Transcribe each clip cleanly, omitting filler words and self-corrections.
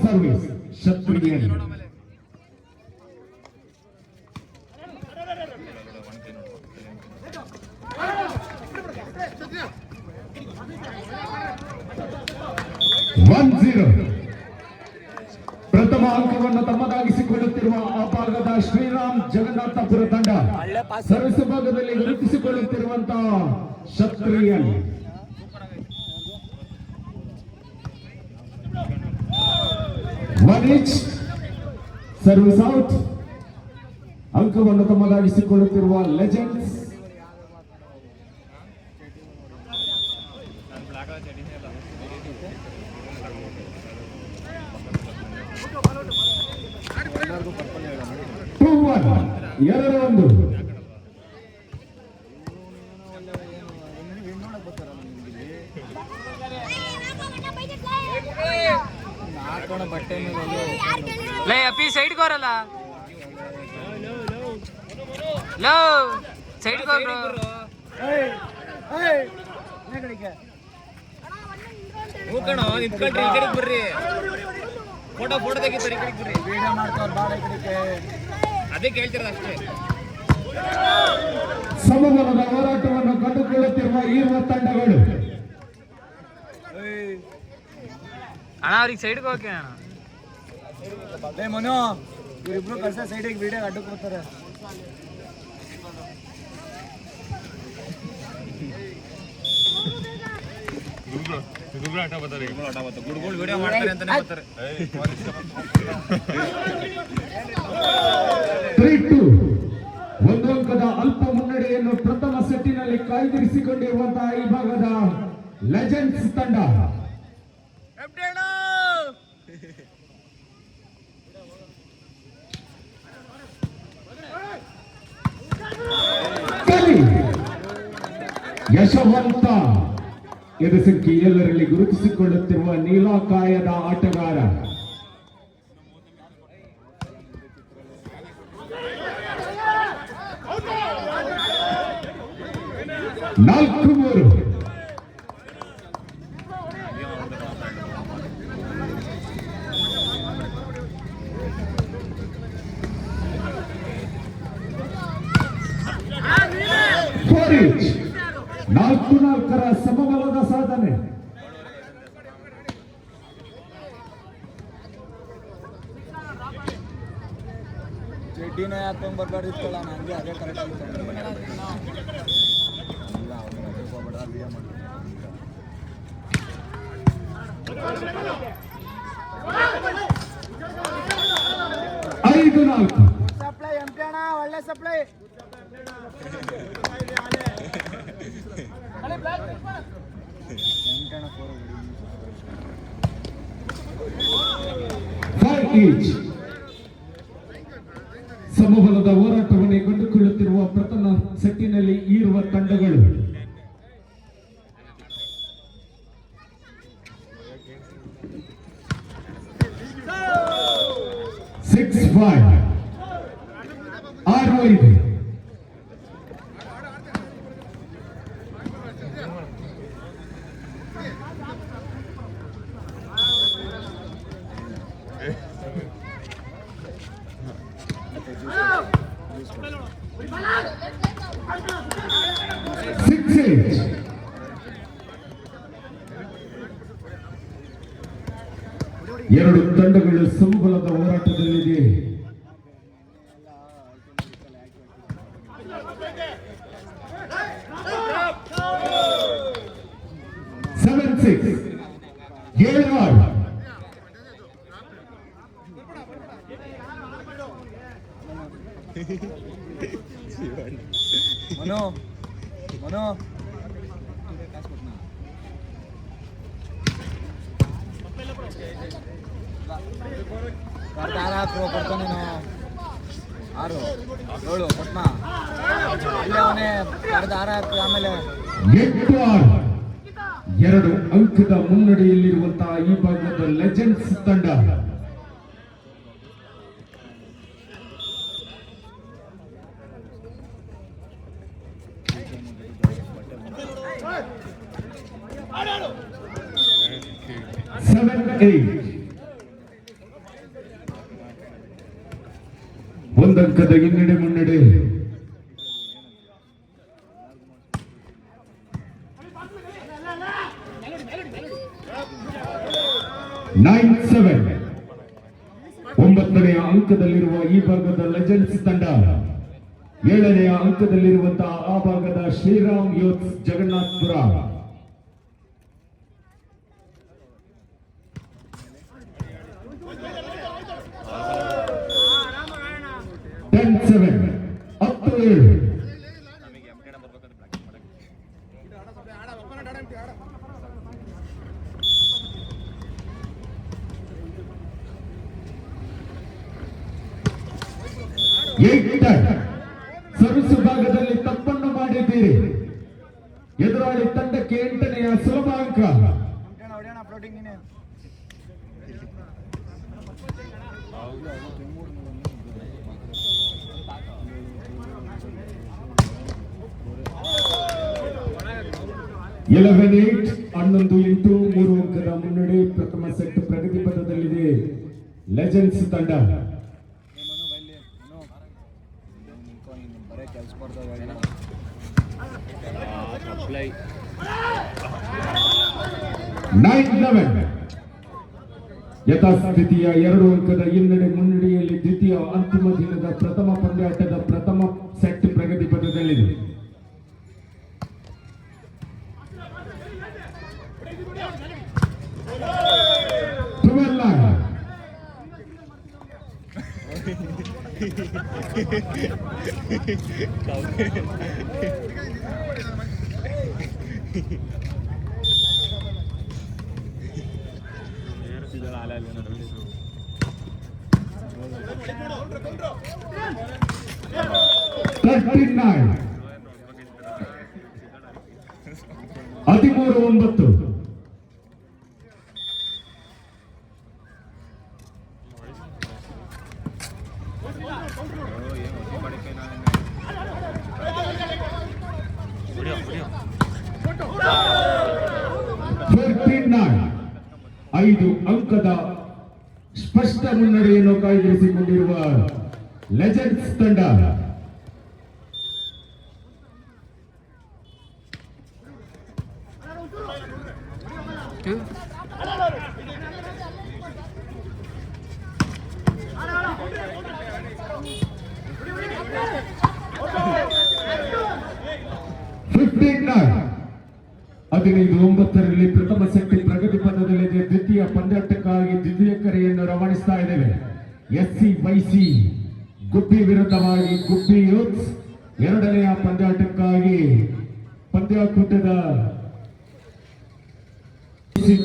Service ಕ್ಷತ್ರಿಯನ್. ಪ್ರಥಮ ಅಂಕವನ್ನು ತಮ್ಮದಾಗಿಸಿಕೊಳ್ಳುತ್ತಿರುವ ಆ ಭಾಗದ ಶ್ರೀರಾಮ್ ಜಗನ್ನಾಥಪುರ ತಂಡ ಸರ್ವಿಸ್ ಭಾಗದಲ್ಲಿ ಗುರುತಿಸಿಕೊಳ್ಳುತ್ತಿರುವಂತಹ ಕ್ಷತ್ರಿಯನ್. Service out. ಅಂಕವನ್ನು ತಮ್ಮದಾಗಿಸಿಕೊಳ್ಳುತ್ತಿರುವ ಲೆಜೆಂಡ್ಸ್. ಎರಡು ಒಂದು. ಲೇ ಅಪ್ಪಿ ಸೈಡ್ ಕೋರಲ್ಲ ಲೋ ಸೈಡ್ ಕೋರು ಹೋಗೋಣ ನಿಂತ್ಕೊಂಡ್ರಿ ಈ ಕಡೆಗೆ ಬರ್ರಿ ಫೋಟೋ ತೆಗಿತಾರೆ ಈ ಕಡೆಗೆ ಬರ್ರಿ ವಿಡಿಯೋ ಮಾಡ್ತಾರೆ ಬಾಳ ಈ ಕಡೆಗೆ ಅದೇ ಕೇಳ್ತಿರೋದು ಅಷ್ಟೇ. ಸಮಬಲದ ಹೋರಾಟವನ್ನು ಕಂಡುಕೊಳ್ಳುತ್ತಿರುವ ಇರುವ ತಂಡಗಳು. ಅಣ್ಣ ಅವ್ರಿಗೆ ಸೈಡ್ಗೆ ಹೋಗಿ ಅಣ್ಣ. ಮನು ಇವರಿಬ್ರು ಕಳ್ಸ ಸೈಡಿಗೆ ವಿಡಿಯೋ ಅಡ್ಡಕ್ಕೆ ಬರ್ತಾರೆ. ಗುಡ್ಗಳು ವಿಡಿಯೋ ಮಾಡ್ತಾರೆ ಅಂತಾನೆ ಬರ್ತಾರೆ. 3-2 ಒಂದು ಅಂಕದ ಅಲ್ಪ ಮುನ್ನಡೆಯನ್ನು ಪ್ರಥಮ ಸೆಟ್ಟಿನಲ್ಲಿ ಕಾಯ್ದಿರಿಸಿಕೊಂಡಿರುವಂತಹ ಈ ಭಾಗದ ಲೆಜೆಂಡ್ಸ್ ತಂಡ. ಯಶವಂತ ಎದಸಂಖ್ಯೆ ಎಲ್ಲರಲ್ಲಿ ಗುರುತಿಸಿಕೊಳ್ಳುತ್ತಿರುವ ನೀಲಾಕಾಯದ ಆಟಗಾರ. ನಾಲ್ಕು ಮೂರು. ನಾಲ್ಕು ನಾಲ್ಕರ ಸಮಬಲದ ಸಾಧನೆ. ಚಡ್ಡಿನೇ ಹಾಕೊಂಡ್ ಬರ್ಬಾರ್ದಿತ್ತಲ್ಲ ನಂಗೆ ಅದೇ ಕರೆಕ್ಟ್ ಆಗಿತ್ತು. ಐದು ನಾಲ್ಕು. ಸಪ್ಲೈ ಎಂಪಣ ಒಳ್ಳೆ ಸಪ್ಲೈ. 5 each. ಸಮಬಲದ ಹೋರಾಟವನ್ನು ಕಂಡುಕೊಳ್ಳುತ್ತಿರುವ ಪ್ರಥಮ ಸೆಟ್ಟಿನಲ್ಲಿ ಇರುವ ತಂಡಗಳು. 6-5 6-5. ಎರಡು ತಂಡಗಳು ಸಮಬಲದ ಹೋರಾಟದಲ್ಲಿದೆ. 7-6 7-6. ಮನೋ ಮನೋ ಕೊಡ್ತಾನೆ 6 7 ಪಟ್ನ ಅಲ್ಲೇ ಅವನೇ ಕರೆದ 6 ಹಾಕಿ ಆಮೇಲೆ 8-6. ಎರಡು ಅಂಕದ ಮುನ್ನಡೆಯಲ್ಲಿರುವಂತಹ ಈ ಭಾಗದ ಲೆಜೆಂಡ್ಸ್ ತಂಡ. ಒಂದಂಕದ ಹಿನ್ನಡೆ ಮುನ್ನಡೆ. ನೈನ್ 7. 9ನೆಯ ಅಂಕದಲ್ಲಿರುವ ಈ ಭಾಗದ ಲೆಜೆಂಡ್ಸ್ ತಂಡ 7ನೆಯ ಅಂಕದಲ್ಲಿರುವಂತಹ ಆ ಭಾಗದ Shriram youths Jagannathpur. Ten 7. 10-7. Service ಭಾಗದಲ್ಲಿ ತಪ್ಪನ್ನು ಮಾಡಿದ್ದೀರಿ. ಎದುರಾಳಿ ತಂಡಕ್ಕೆ 8ನೆಯ ಸುಲಭ ಅಂಕ. Eleven 8. 11-8. 3 ಅಂಕದ ಮುನ್ನಡೆ. ಪ್ರಥಮ ಸೆಟ್ ಪ್ರಗತಿ ಪಥದಲ್ಲಿದೆ ಲೆಜೆಂಡ್ಸ್ ತಂಡ. ನೈನ್ 11. ಯಥಾಸ್ಥಿತಿಯ 2 ಅಂಕದ ಹಿನ್ನಡೆ ಮುನ್ನಡೆಯಲ್ಲಿ ದ್ವಿತೀಯ ಅಂತಿಮ ದಿನದ ಪ್ರಥಮ ಪಂದ್ಯಾಟದ ಪ್ರಥಮ ಸೆಟ್ ಪ್ರಗತಿ ಪಥದಲ್ಲಿದೆ. ಹದಿಮೂರು 9. ಐದು ಅಂಕದ ಸ್ಪಷ್ಟ ಮುನ್ನಡೆಯನ್ನು ಕಾಯ್ದಿರಿಸಿಕೊಂಡಿರುವ ಲೆಜೆಂಡ್ಸ್ ತಂಡ. ಹದಿನೈದು 9ರಲ್ಲಿ ಪ್ರಥಮ ಸೆಟ್ ಪ್ರಗತಿ ಪಥದಲ್ಲಿದೆ. ದ್ವಿತೀಯ ಪಂದ್ಯಾಟಕ್ಕಾಗಿ ದ್ವಿತೀಯ ಕರೆಯನ್ನು ರವಾನಿಸ್ತಾ ಇದ್ದೇವೆ. SC-YC ಗುಬ್ಬಿ ವಿರುದ್ಧವಾಗಿ ಗುಬ್ಬಿ ಯೂತ್ಸ್. 2ನೆಯ ಪಂದ್ಯಾಟಕ್ಕಾಗಿ ಪಂದ್ಯಾಕೂಟದ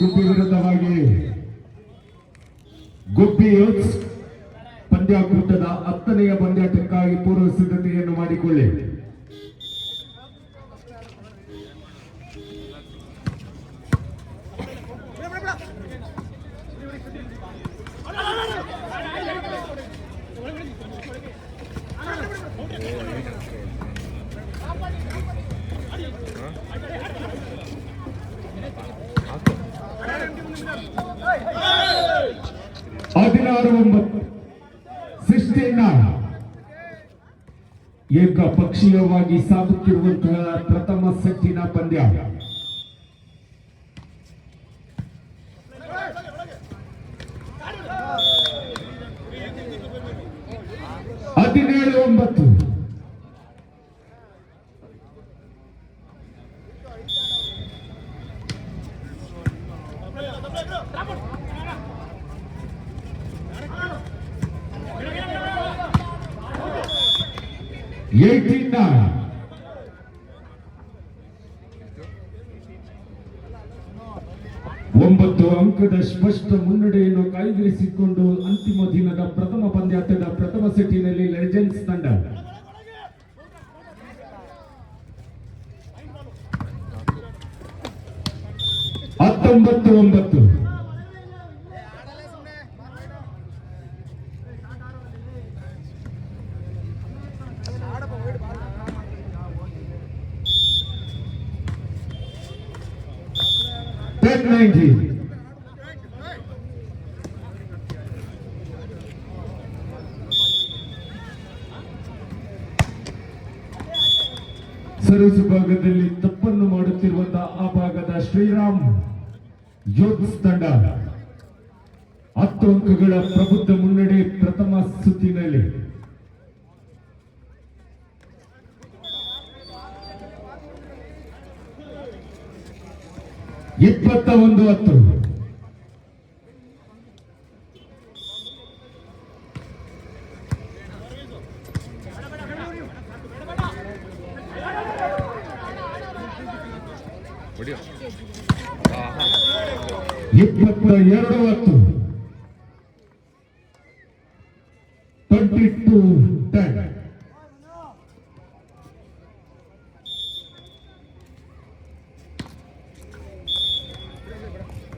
ಗುಬ್ಬಿ ವಿರುದ್ಧವಾಗಿ ಗುಬ್ಬಿ ಯೂತ್ಸ್ ಪಂದ್ಯಾಕೂಟದ 10ನೆಯ ಪಂದ್ಯಾಟಕ್ಕಾಗಿ ಪೂರ್ವ ಸಿದ್ಧತೆಯನ್ನು ಮಾಡಿಕೊಳ್ಳಿ. ಹದಿನಾರು 9. 16-9. ಏಕಪಕ್ಷೀಯವಾಗಿ ಸಾಗುತ್ತಿರುವಂತಹ ಪ್ರಥಮ ಸೆಟ್ಟಿನ ಪಂದ್ಯ. ಹದಿನೇಳು 9. ಒಂಬತ್ತು ಅಂಕದ ಸ್ಪಷ್ಟ ಮುನ್ನಡೆಯನ್ನು ಕಾಯ್ದಿರಿಸಿಕೊಂಡು ಅಂತಿಮ ದಿನದ ಪ್ರಥಮ ಪಂದ್ಯಾಟದ ಪ್ರಥಮ ಸೆಟ್ಟಿನಲ್ಲಿ ಲೆಜೆಂಡ್ಸ್ ತಂಡ. ಹತ್ತೊಂಬತ್ತು 9. ಸರ್ವಿಸ್ ಭಾಗದಲ್ಲಿ ತಪ್ಪನ್ನು ಮಾಡುತ್ತಿರುವಂತಹ ಆ ಭಾಗದ ಶ್ರೀರಾಮ್ ಯೋತ್ಸ್ ತಂಡ 10 ಅಂಕಗಳ ಪ್ರಬುದ್ಧ ಮುನ್ನಡೆ ಪ್ರಥಮ ಸುತ್ತಿನಲ್ಲಿ. ಇಪ್ಪತ್ತ 10 22 22-10.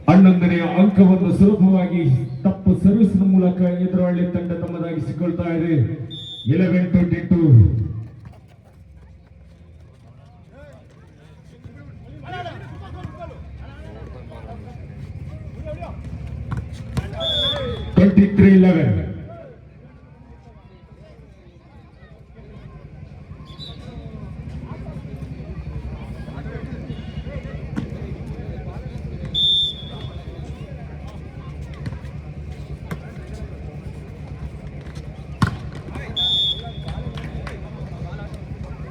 ಹನ್ನೊಂದನೆಯ ಅಂಕವನ್ನು ಸುಲಭವಾಗಿ ತಪ್ಪು ಸರ್ವಿಸ್ ಮೂಲಕ ಎದುರಾಳಿ ತಂಡ ತಮ್ಮದಾಗಿಸಿಕೊಳ್ತಾ ಇದೆ. 11-22.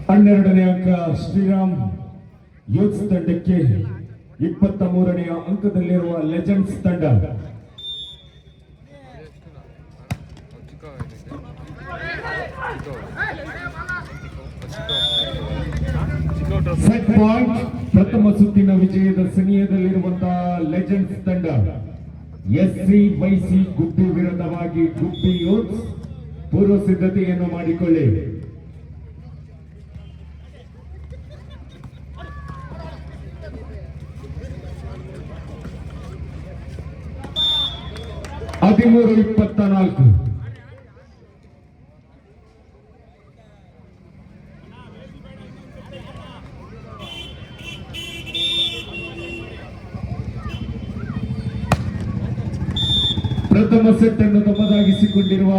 ಹನ್ನೆರಡನೇ ಅಂಕ ಶ್ರೀರಾಮ್ ಯೂತ್ಸ್ ತಂಡಕ್ಕೆ. 23ನೇ ಅಂಕದಲ್ಲಿರುವ ಲೆಜೆಂಡ್ಸ್ ತಂಡ. Set point. ಪ್ರಥಮ ಸುತ್ತಿನ ವಿಜಯದ ಸಮಯದಲ್ಲಿರುವಂತಹ ಲೆಜೆಂಡ್ಸ್ ತಂಡ SCYC ಗುಬ್ಬಿ ವಿರುದ್ಧವಾಗಿ ಗುಬ್ಬಿ ಯೂತ್ಸ್ ಪೂರ್ವ ಸಿದ್ಧತೆಯನ್ನು ಮಾಡಿಕೊಳ್ಳಿ. ಹದಿಮೂರು 24. ಪ್ರಥಮ ಸೆಟ್ ಅನ್ನು ತಮ್ಮದಾಗಿಸಿಕೊಂಡಿರುವ